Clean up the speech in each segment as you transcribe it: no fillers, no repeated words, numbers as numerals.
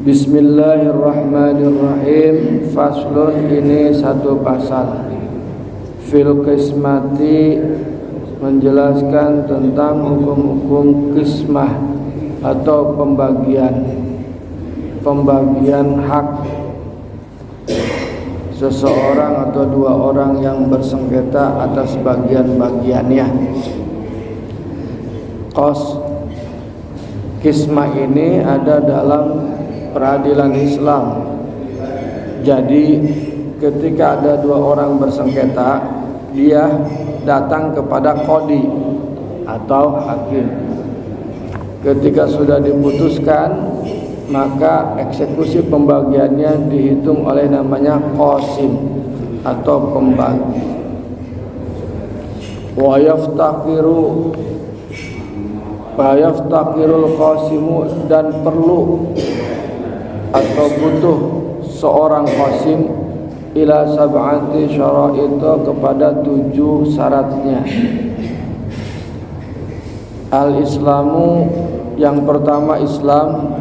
Bismillahirrahmanirrahim. Faslun, ini satu pasal. Fil qismati, menjelaskan tentang hukum-hukum qismah atau pembagian hak seseorang atau dua orang yang bersengketa atas bagian-bagiannya. Qismah ini ada dalam peradilan Islam. Jadi ketika ada dua orang bersengketa, dia datang kepada qadhi atau hakim. Ketika sudah diputuskan, maka eksekusi pembagiannya dihitung oleh namanya qasim atau pembagi. Wa yaftaqirul qasimu, dan perlu atau butuh seorang qasim ila sab'ati syara'ita, kepada 7 syaratnya. Al-Islamu, yang pertama Islam,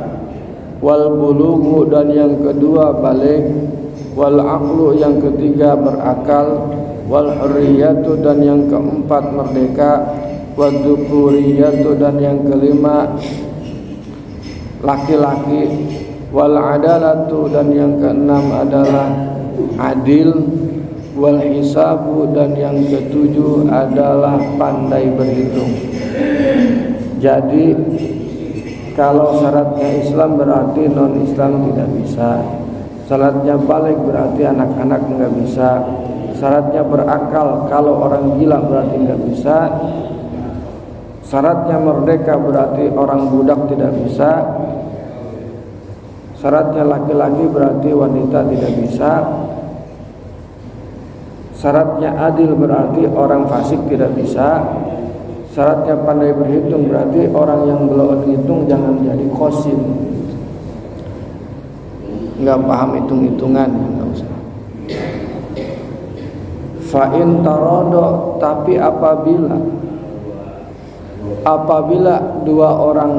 wal bulughu, dan yang kedua balik, wal aqlu, yang ketiga berakal, wal hurriyatu, dan yang keempat merdeka, wad dzukuriyatu, dan yang kelima laki-laki, wal adalatu, dan yang keenam adalah adil, wal hisabu, dan yang ketujuh adalah pandai berhitung. Jadi kalau syaratnya Islam berarti non-Islam tidak bisa. Syaratnya balik berarti anak-anak enggak bisa. Syaratnya berakal, kalau orang gila berarti enggak bisa. Syaratnya merdeka berarti orang budak tidak bisa. Syaratnya laki-laki berarti wanita tidak bisa. Syaratnya adil berarti orang fasik tidak bisa. Syaratnya pandai berhitung berarti orang yang belum hitung jangan jadi qasim. Enggak paham hitung-hitungan, enggak usah. Fa in tarada, tapi apabila dua orang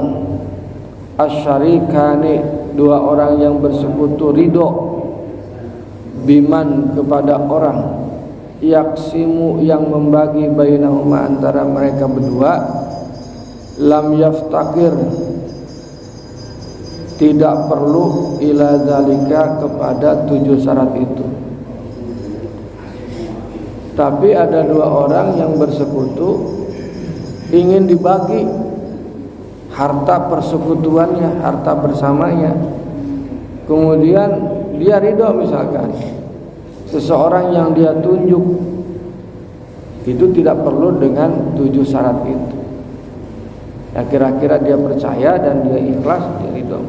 asyarikani, dua orang yang bersekutu, ridho biman, kepada orang, yaksimu, yang membagi, bainahuma, antara mereka berdua, lam yaftakir, tidak perlu ila zalika, kepada 7 syarat itu. Tapi ada dua orang yang bersekutu ingin dibagi harta persekutuannya, harta bersamanya. Kemudian dia ridho, misalkan seseorang yang dia tunjuk itu tidak perlu dengan 7 syarat itu. Ya kira-kira dia percaya dan dia ikhlas, dia ridho.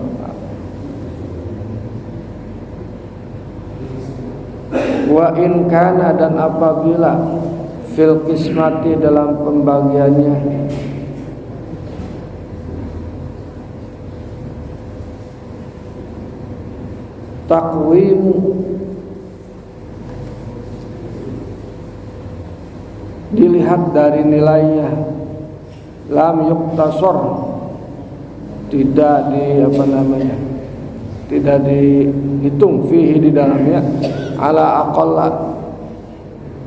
Wa in kana, dan apabila fil qismati, dalam pembagiannya, takwimu, dilihat dari nilainya, lam yuktasor, tidak tidak dihitung, fihi, di dalamnya, ala aqalla,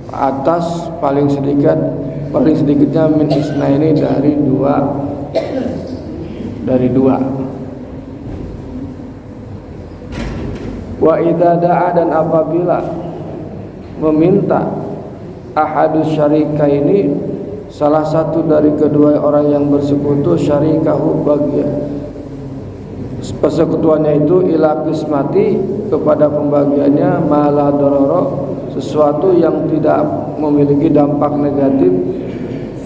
atas paling sedikitnya, min isnaini, dari dua. Wa idza da'a, dan apabila meminta ahadus syarikaini, salah satu dari kedua orang yang bersekutu, syarikahu, bagian persekutuannya itu, ila qismati, kepada pembagiannya, mala dororo, sesuatu yang tidak memiliki dampak negatif,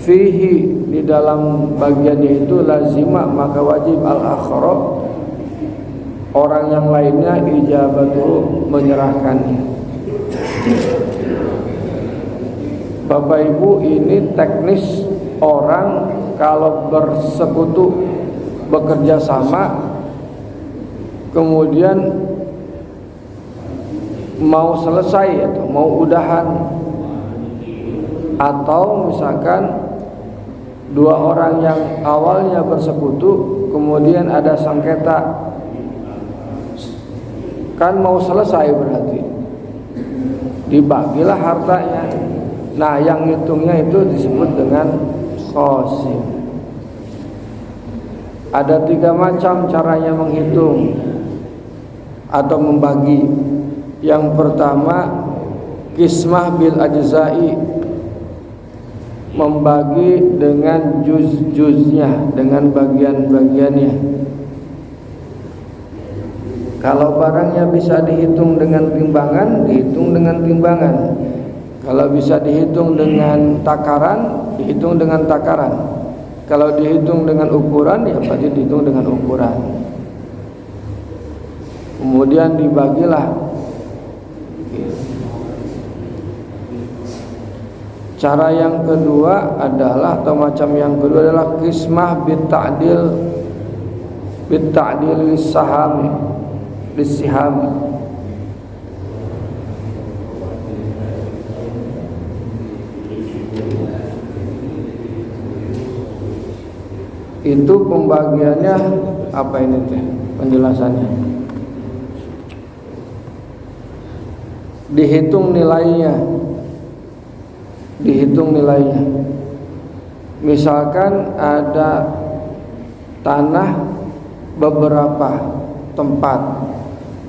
fihi, di dalam bagiannya itu, lazima, maka wajib al-akhara, orang yang lainnya, ijabatu, menyerahkannya. Bapak Ibu, ini teknis orang kalau bersekutu, bekerja sama, kemudian mau selesai atau mau udahan, atau misalkan dua orang yang awalnya bersekutu kemudian ada sengketa kan mau selesai berarti dibagilah hartanya. Nah, yang hitungnya itu disebut dengan qasim. Ada 3 macam caranya menghitung atau membagi. Yang pertama, qismah bil ajza'i, membagi dengan juz-juznya, dengan bagian-bagiannya. Kalau barangnya bisa dihitung dengan timbangan, dihitung dengan timbangan. Kalau bisa dihitung dengan takaran, dihitung dengan takaran. Kalau dihitung dengan ukuran, ya berarti dihitung dengan ukuran. Kemudian dibagilah. Cara yang kedua adalah, atau macam yang kedua adalah qismah bita'dil lis-sahami. Itu pembagiannya apa ini teh? Penjelasannya. Dihitung nilainya. Misalkan ada tanah beberapa tempat,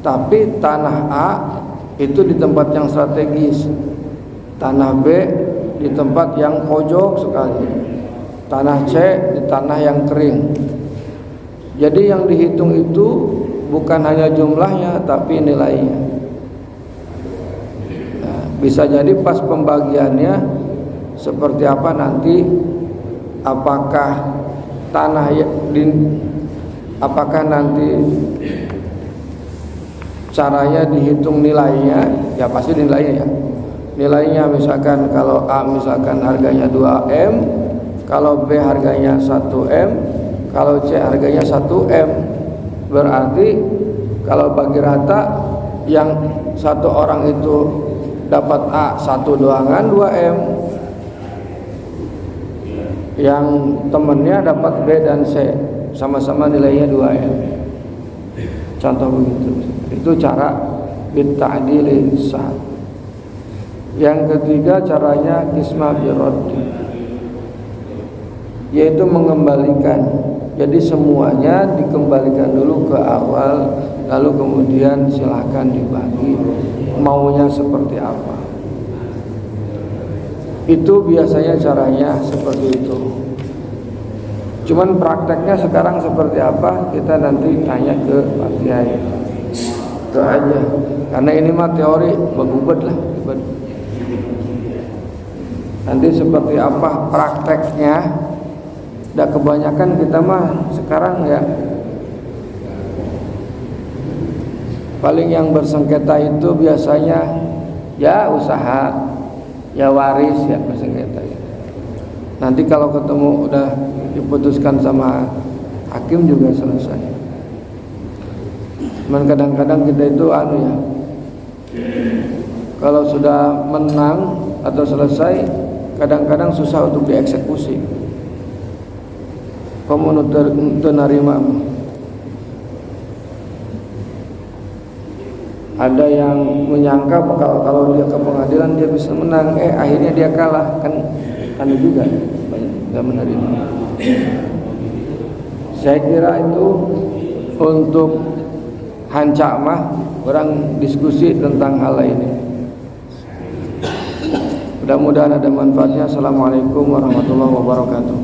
tapi tanah A itu di tempat yang strategis, tanah B di tempat yang pojok sekali, tanah C di tanah yang kering. Jadi yang dihitung itu bukan hanya jumlahnya tapi nilainya. Nah, bisa jadi pas pembagiannya seperti apa nanti, apakah nanti caranya dihitung nilainya, ya pasti nilainya ya. Nilainya misalkan kalau A misalkan harganya 2M, kalau B harganya 1M, kalau C harganya 1M. Berarti kalau bagi rata yang satu orang itu dapat A 1 doangan 2M, yang temennya dapat B dan C sama-sama nilainya 2M. Contoh begitu. Itu cara bita'dil sah. Yang ketiga caranya qismah birad, yaitu mengembalikan. Jadi semuanya dikembalikan dulu ke awal, lalu kemudian silahkan dibagi maunya seperti apa. Itu biasanya caranya seperti itu. Cuman prakteknya sekarang seperti apa, kita nanti tanya ke Pak Kiai. Itu aja. Karena ini mah teori, begubet lah. Nanti seperti apa prakteknya, udah kebanyakan kita mah sekarang ya paling yang bersengketa itu biasanya ya usaha, ya waris, ya bersengketa ya. Nanti kalau ketemu udah diputuskan sama hakim juga selesai. Cuman kadang-kadang kita itu ya, kalau sudah menang atau selesai, kadang-kadang susah untuk dieksekusi. Kamu nerima. Ada yang menyangka kalau dia ke pengadilan dia bisa menang, akhirnya dia kalah, kan juga nggak menerima. Saya kira itu untuk hancak mah orang diskusi tentang hal ini. Mudah-mudahan ada manfaatnya. Assalamualaikum warahmatullahi wabarakatuh.